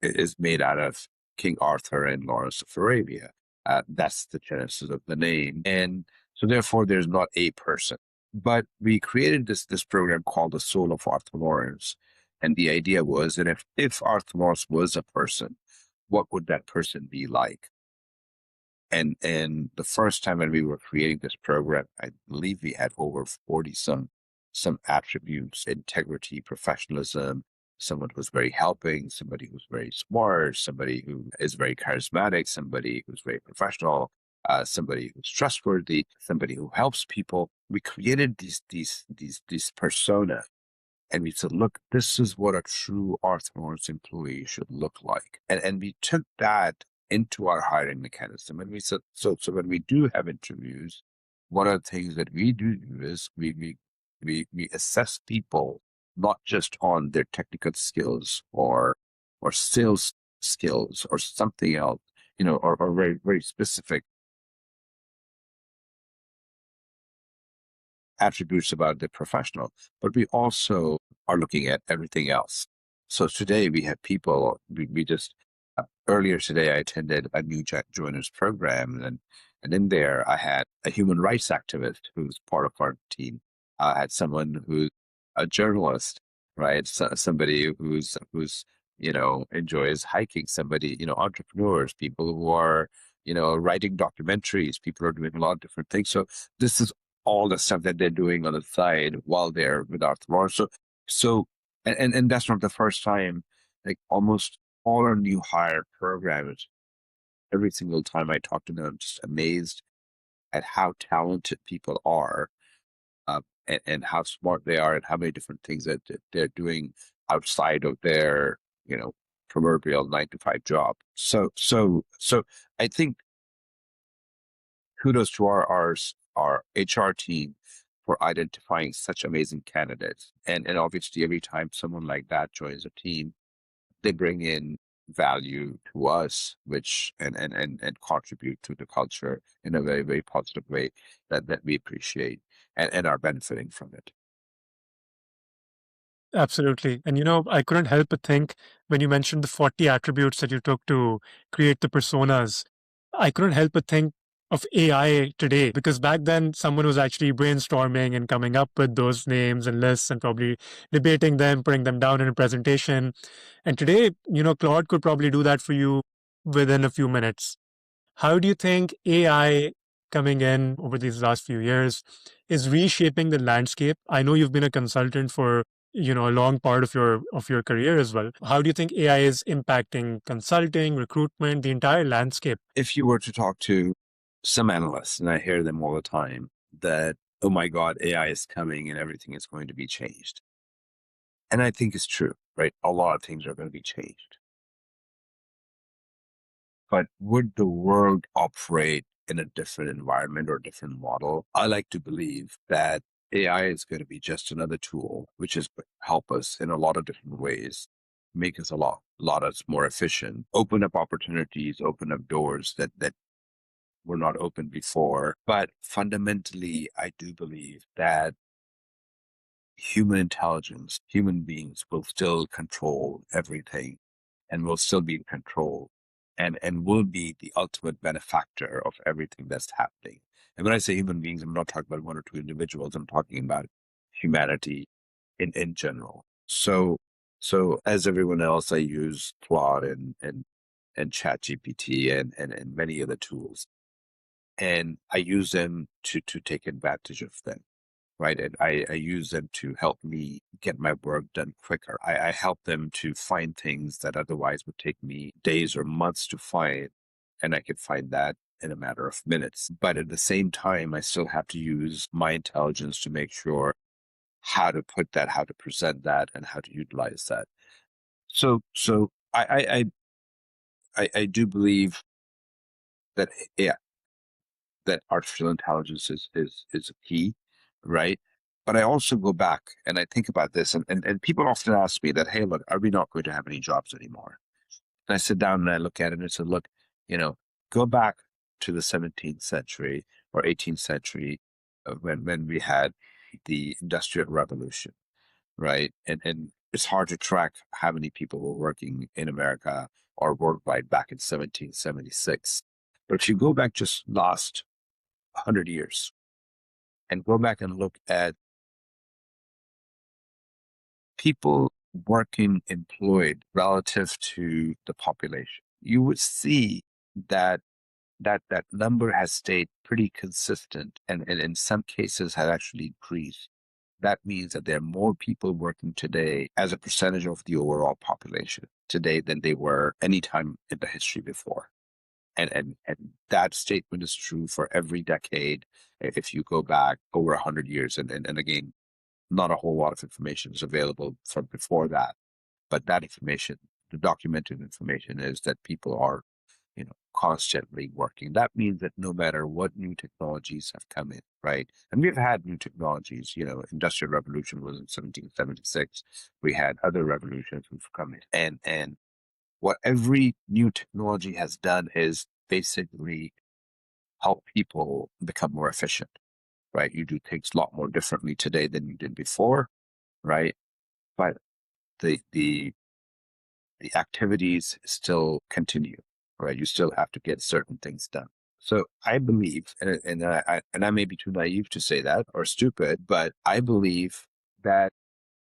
is made out of King Arthur and Lawrence of Arabia. That's the genesis of the name. And so therefore there's not a person. But we created this program called the Soul of Arthur Lawrence. And the idea was that if Arthur Lawrence was a person, what would that person be like? And the first time when we were creating this program, I believe we had over 40 some attributes: integrity, professionalism, someone who's very helping, somebody who's very smart, somebody who is very charismatic, somebody who's very professional, somebody who's trustworthy, somebody who helps people. We created these persona, and we said, look, this is what a true Arthur Lawrence employee should look like. And we took that into our hiring mechanism. And we said, so when we do have interviews, one of the things that we do is we assess people not just on their technical skills or sales skills or something else, or very, very specific attributes about the professional, but we also are looking at everything else. So today we have people, we just, earlier today I attended a new joiners program, and in there I had a human rights activist who's part of our team. I had someone who's a journalist, right? Somebody who's, enjoys hiking, somebody, entrepreneurs, people who are, writing documentaries, people are doing a lot of different things. So this is all the stuff that they're doing on the side while they're with Arthur Lawrence. And that's not the first time. Like almost all our new hire programs, every single time I talk to them, I'm just amazed at how talented people are, and how smart they are, and how many different things that they're doing outside of their, proverbial 9 to 5 job. So I think kudos to our HR team for identifying such amazing candidates. And obviously every time someone like that joins a team, they bring in value to us, which and contribute to the culture in a very, very positive way that we appreciate and are benefiting from it. Absolutely. And I couldn't help but think when you mentioned the 40 attributes that you took to create the personas, I couldn't help but think of AI today because back then someone was actually brainstorming and coming up with those names and lists and probably debating them, putting them down in a presentation. And today, Claude could probably do that for you within a few minutes. How do you think AI coming in over these last few years is reshaping the landscape? I know you've been a consultant for a long part of your career as well. How do you think AI is impacting consulting, recruitment, the entire landscape? If you were to talk to some analysts, and I hear them all the time, that, oh my God, AI is coming and everything is going to be changed. And I think it's true, right? A lot of things are going to be changed. But would the world operate in a different environment or different model? I like to believe that AI is going to be just another tool, which is help us in a lot of different ways, make us a lot us more efficient, open up opportunities, open up doors that were not open before. But fundamentally, I do believe that human intelligence, human beings will still control everything and will still be in control and will be the ultimate benefactor of everything that's happening. And when I say human beings, I'm not talking about one or two individuals. I'm talking about humanity in general. So as everyone else, I use Claude and ChatGPT and many other tools. And I use them to take advantage of them, right? And I use them to help me get my work done quicker. I help them to find things that otherwise would take me days or months to find, and I can find that in a matter of minutes. But at the same time, I still have to use my intelligence to make sure how to put that, how to present that, and how to utilize that. So I do believe that, yeah, that artificial intelligence is a key, right? But I also go back and I think about this, and people often ask me that, hey, look, are we not going to have any jobs anymore? And I sit down and I look at it and I said, look, you know, go back to the 17th century or 18th century, when we had the Industrial Revolution, right? And it's hard to track how many people were working in America or worldwide back in 1776. But if you go back just last 100 years and go back and look at people working employed relative to the population, you would see that that number has stayed pretty consistent, and in some cases has actually increased. That means that there are more people working today as a percentage of the overall population today than they were any time in the history before. And that statement is true for every decade. If you go back over 100 years, and again, not a whole lot of information is available from before that, but that information, the documented information, is that people are, constantly working. That means that no matter what new technologies have come in, right? And we've had new technologies, Industrial Revolution was in 1776. We had other revolutions who've come in. And what every new technology has done is basically help people become more efficient, right? You do things a lot more differently today than you did before, right? But the the activities still continue, right? You still have to get certain things done. So I believe, and I may be too naive to say that or stupid, but I believe that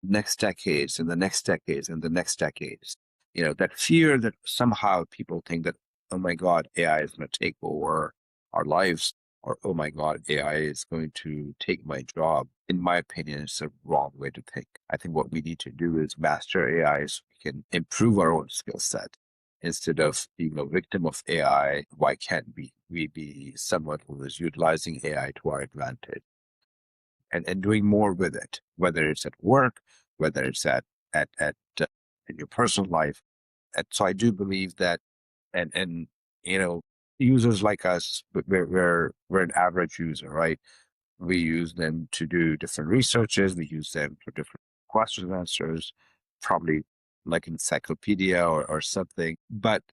next decades and the next decades and the next decades, that fear that somehow people think that, oh my God, AI is going to take over our lives, or oh my God, AI is going to take my job. In my opinion, it's a wrong way to think. I think what we need to do is master AI so we can improve our own skill set. Instead of being a victim of AI, why can't we be someone who is utilizing AI to our advantage, and doing more with it, whether it's at work, whether it's at in your personal life. And so I do believe that, and you know, users like us, we're an average user, right? We use them to do different researches. We use them for different questions and answers, probably like encyclopedia or something. But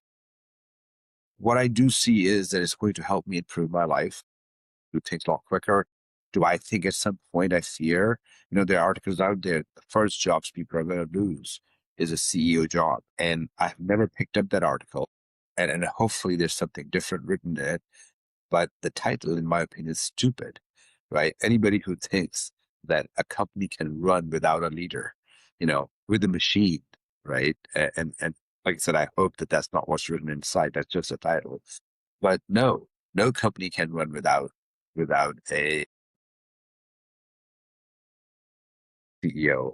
what I do see is that it's going to help me improve my life, do things a lot quicker. Do I think at some point I fear, there are articles out there, the first jobs people are going to lose is a CEO job. And I've never picked up that article. And hopefully there's something different written in it. But the title, in my opinion, is stupid, right? Anybody who thinks that a company can run without a leader, with a machine, right? And like I said, I hope that that's not what's written inside. That's just a title. But no company can run without a CEO.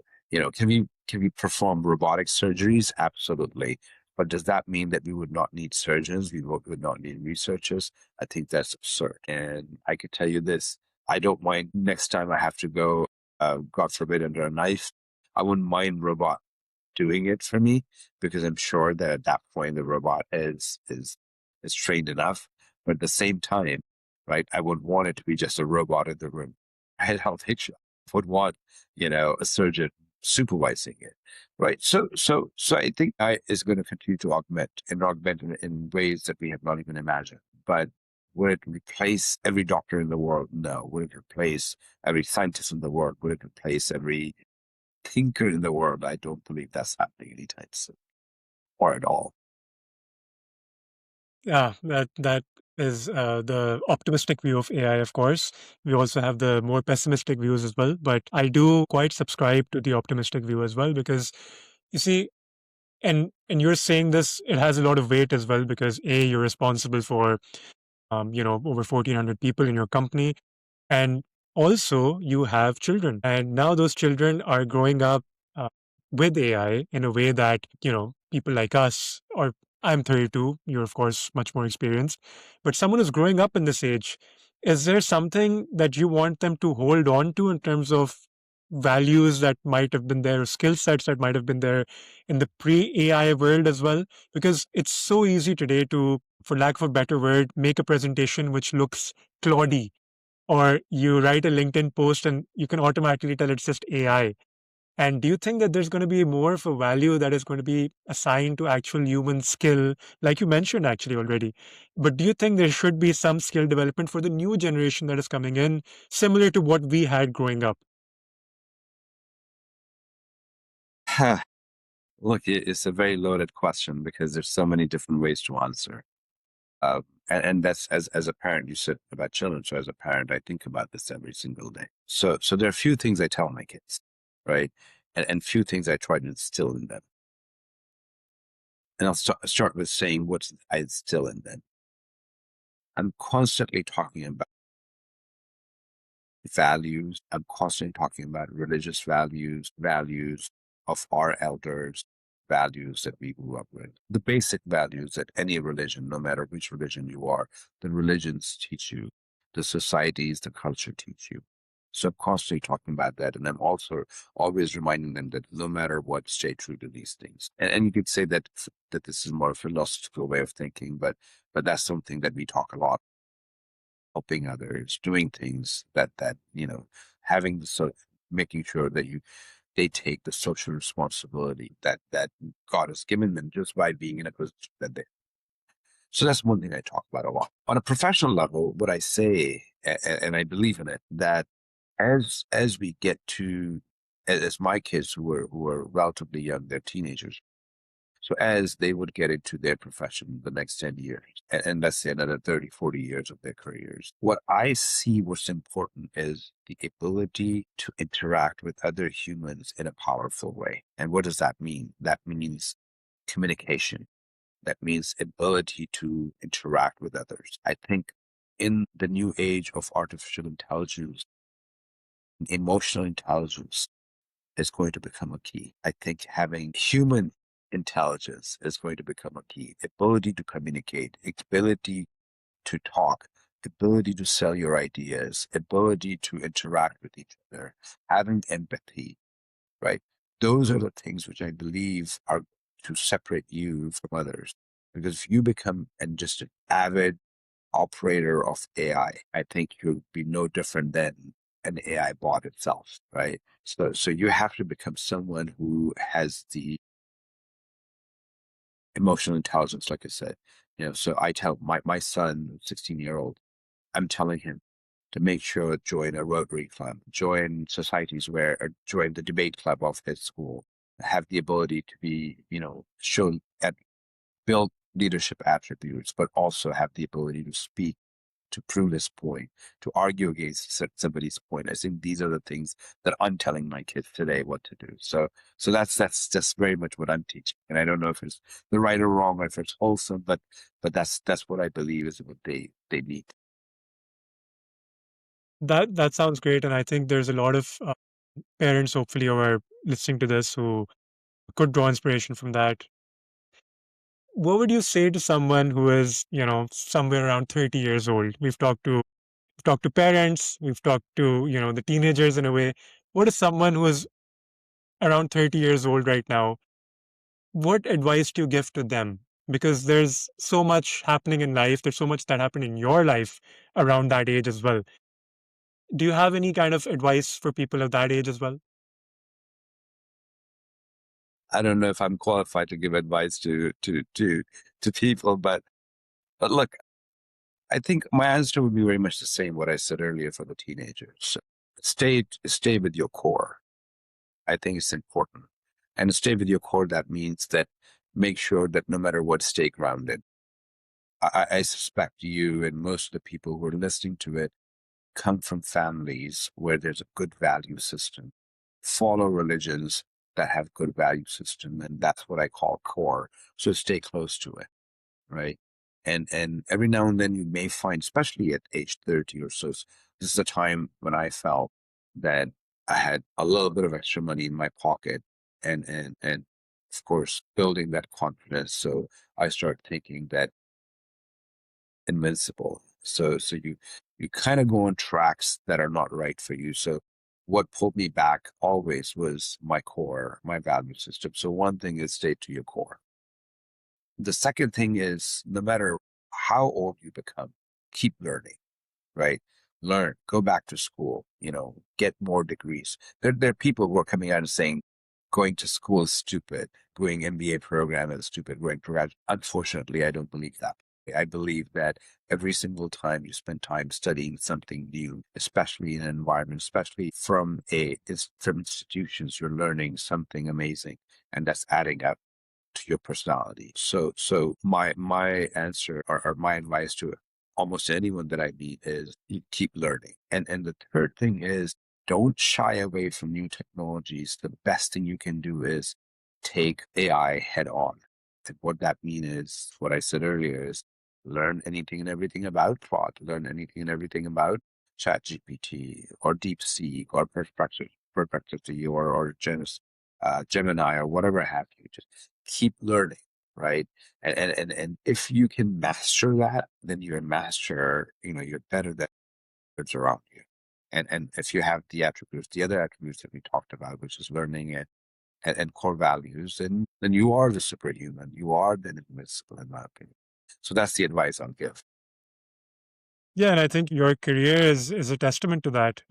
Can we perform robotic surgeries? Absolutely. But does that mean that we would not need surgeons? We would not need researchers? I think that's absurd. And I could tell you this, I don't mind next time I have to go, God forbid, under a knife. I wouldn't mind robot doing it for me, because I'm sure that at that point the robot is trained enough. But at the same time, right, I would want it to be just a robot in the room. I had health hitch would want, a surgeon supervising it. Right. So I think I is going to continue to augment in ways that we have not even imagined. But would it replace every doctor in the world? No. Would it replace every scientist in the world? Would it replace every thinker in the world? I don't believe that's happening anytime soon or at all. Yeah, that is the optimistic view of AI, of course. We also have the more pessimistic views as well, but I do quite subscribe to the optimistic view as well, because you see, and you're saying this, it has a lot of weight as well, because A, you're responsible for over 1,400 people in your company, and also you have children, and now those children are growing up uh, with AI in a way that people like us, or I'm 32, you're of course much more experienced, but someone who's growing up in this age, is there something that you want them to hold on to in terms of values that might have been there, skill sets that might have been there in the pre-AI world as well? Because it's so easy today to, for lack of a better word, make a presentation which looks cloudy, or you write a LinkedIn post and you can automatically tell it's just AI. And do you think that there's going to be more of a value that is going to be assigned to actual human skill, like you mentioned actually already? But do you think there should be some skill development for the new generation that is coming in, similar to what we had growing up? Look, it's a very loaded question because there's so many different ways to answer. Uh, and that's as a parent, you said about children. So as a parent, I think about this every single day. So there are a few things I tell my kids, right? And few things I try to instill in them. And I'll start with saying what I instill in them. I'm constantly talking about values. I'm constantly talking about religious values, values of our elders, values that we grew up with. The basic values that any religion, no matter which religion you are, the religions teach you, the societies, the culture teach you. So I'm constantly talking about that. And I'm also always reminding them that no matter what, stay true to these things. And you could say that this is more a philosophical way of thinking, but that's something that we talk a lot, helping others, doing things that having the making sure that they take the social responsibility that God has given them just by being in a position that they. So that's one thing I talk about a lot. On a professional level, what I say, and I believe in it, that as we get to as my kids who are relatively young, they're teenagers, so as they would get into their profession the next 10 years, and let's say another 30, 40 years of their careers, what I see what's important is the ability to interact with other humans in a powerful way. And what does that mean? That means communication. That means ability to interact with others. I think in the new age of artificial intelligence, emotional intelligence is going to become a key. I think having human intelligence is going to become a key. Ability to communicate, ability to talk, ability to sell your ideas, ability to interact with each other, having empathy, right? Those are the things which I believe are to separate you from others. Because if you become and just an avid operator of AI, I think you'll be no different than an AI bot itself, right? So you have to become someone who has the emotional intelligence, like I said. So I tell my son, 16-year-old, I'm telling him to make sure join a Rotary club, join societies where, or join the debate club of his school, have the ability to be, shown at build leadership attributes, but also have the ability to speak, to prove his point, to argue against somebody's point. I think these are the things that I'm telling my kids today what to do. So that's just very much what I'm teaching. And I don't know if it's the right or wrong, or if it's wholesome, but that's what I believe is what they need. That sounds great, and I think there's a lot of parents, hopefully, who are listening to this who could draw inspiration from that. What would you say to someone who is, somewhere around 30 years old? We've talked to parents, we've talked to, the teenagers in a way. What is someone who is around 30 years old right now? What advice do you give to them? Because there's so much happening in life, there's so much that happened in your life around that age as well. Do you have any kind of advice for people of that age as well? I don't know if I'm qualified to give advice to people, but look, I think my answer would be very much the same what I said earlier for the teenagers. Stay with your core. I think it's important. And stay with your core, that means that make sure that no matter what, stay grounded. I suspect you and most of the people who are listening to it come from families where there's a good value system. Follow religions that have good value system, and that's what I call core. So stay close to it, right? And every now and then you may find, especially at age 30 or so, this is a time when I felt that I had a little bit of extra money in my pocket, and of course building that confidence. So I started thinking that invincible. So you kind of go on tracks that are not right for you. So what pulled me back always was my core, my value system. So one thing is stay to your core. The second thing is no matter how old you become, keep learning, right? Learn, go back to school, get more degrees. There are people who are coming out and saying going to school is stupid, going MBA program is stupid, going to grad. Unfortunately, I don't believe that. I believe that every single time you spend time studying something new, especially in an environment, especially from institutions, you're learning something amazing, and that's adding up to your personality. So my answer or my advice to almost anyone that I meet is you keep learning. And the third thing is don't shy away from new technologies. The best thing you can do is take AI head on. And what that means is what I said earlier is learn anything and everything about Claude, learn anything and everything about ChatGPT or DeepSeek or Perplexity or Gemini or whatever have you. Just keep learning, right? And if you can master that, then you're a master. You're better than others around you. And if you have the other attributes that we talked about, which is learning and core values, then you are the superhuman. You are the invincible, in my opinion. So that's the advice I'll give. Yeah, and I think your career is a testament to that.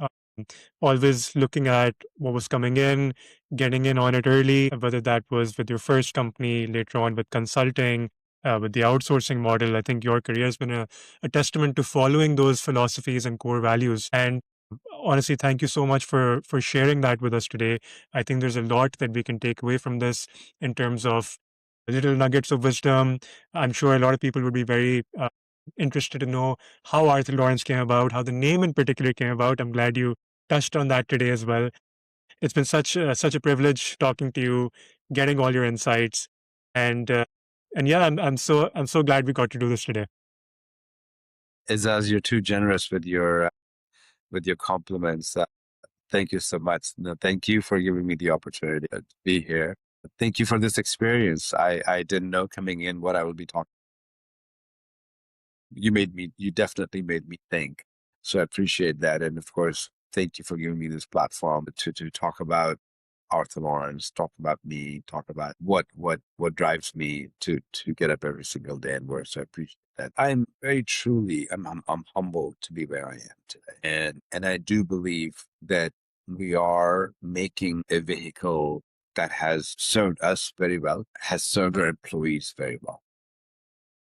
Always looking at what was coming in, getting in on it early, whether that was with your first company, later on with consulting, with the outsourcing model. I think your career has been a testament to following those philosophies and core values. And honestly, thank you so much for sharing that with us today. I think there's a lot that we can take away from this in terms of little nuggets of wisdom. I'm sure a lot of people would be very interested to know how Arthur Lawrence came about, how the name in particular came about. I'm glad you touched on that today as well. It's been such a privilege talking to you, getting all your insights, and yeah, I'm so glad we got to do this today. As you're too generous with your compliments. Thank you so much. No, thank you for giving me the opportunity to be here. Thank you for this experience. I didn't know coming in what I would be talking. You definitely made me think. So I appreciate that. And of course, thank you for giving me this platform to talk about Arthur Lawrence, talk about me, talk about what drives me to get up every single day and work. So I appreciate that. I'm very truly I'm humbled to be where I am today. And I do believe that we are making a vehicle that has served us very well, has served our employees very well.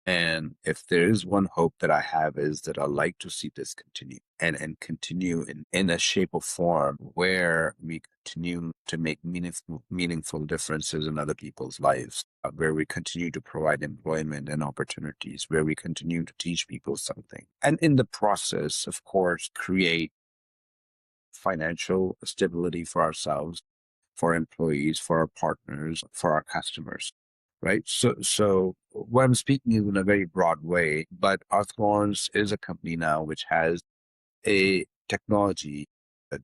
And if there is one hope that I have is that I like to see this continue and continue in a shape or form where we continue to make meaningful differences in other people's lives, where we continue to provide employment and opportunities, where we continue to teach people something. And in the process, of course, create financial stability for ourselves, for employees, for our partners, for our customers, right? So what I'm speaking is in a very broad way, but Arthorns is a company now which has a technology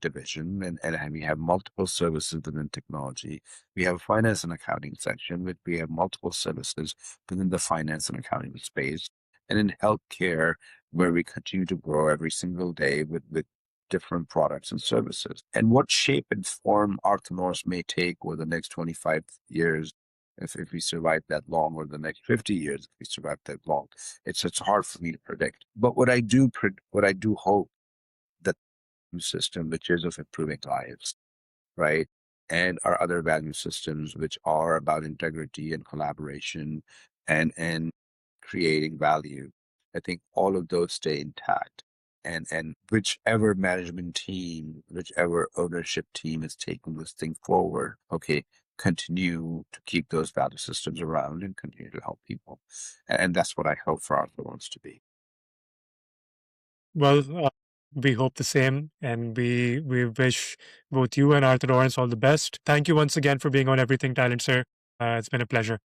division, and we have multiple services within technology. We have a finance and accounting section, which we have multiple services within the finance and accounting space. And in healthcare, where we continue to grow every single day with different products and services. And what shape and form Arthur may take over the next 25 years, if we survive that long, or the next 50 years, if we survive that long, it's hard for me to predict. But what I do hope that system, which is of improving lives, right? And our other value systems, which are about integrity and collaboration and creating value. I think all of those stay intact. And whichever management team, whichever ownership team is taking this thing forward, okay, continue to keep those value systems around and continue to help people. And that's what I hope for Arthur wants to be. Well, we hope the same, and we wish both you and Arthur Lawrence all the best. Thank you once again for being on Everything Talent, sir. It's been a pleasure.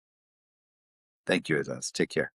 Thank you, Azaz. Take care.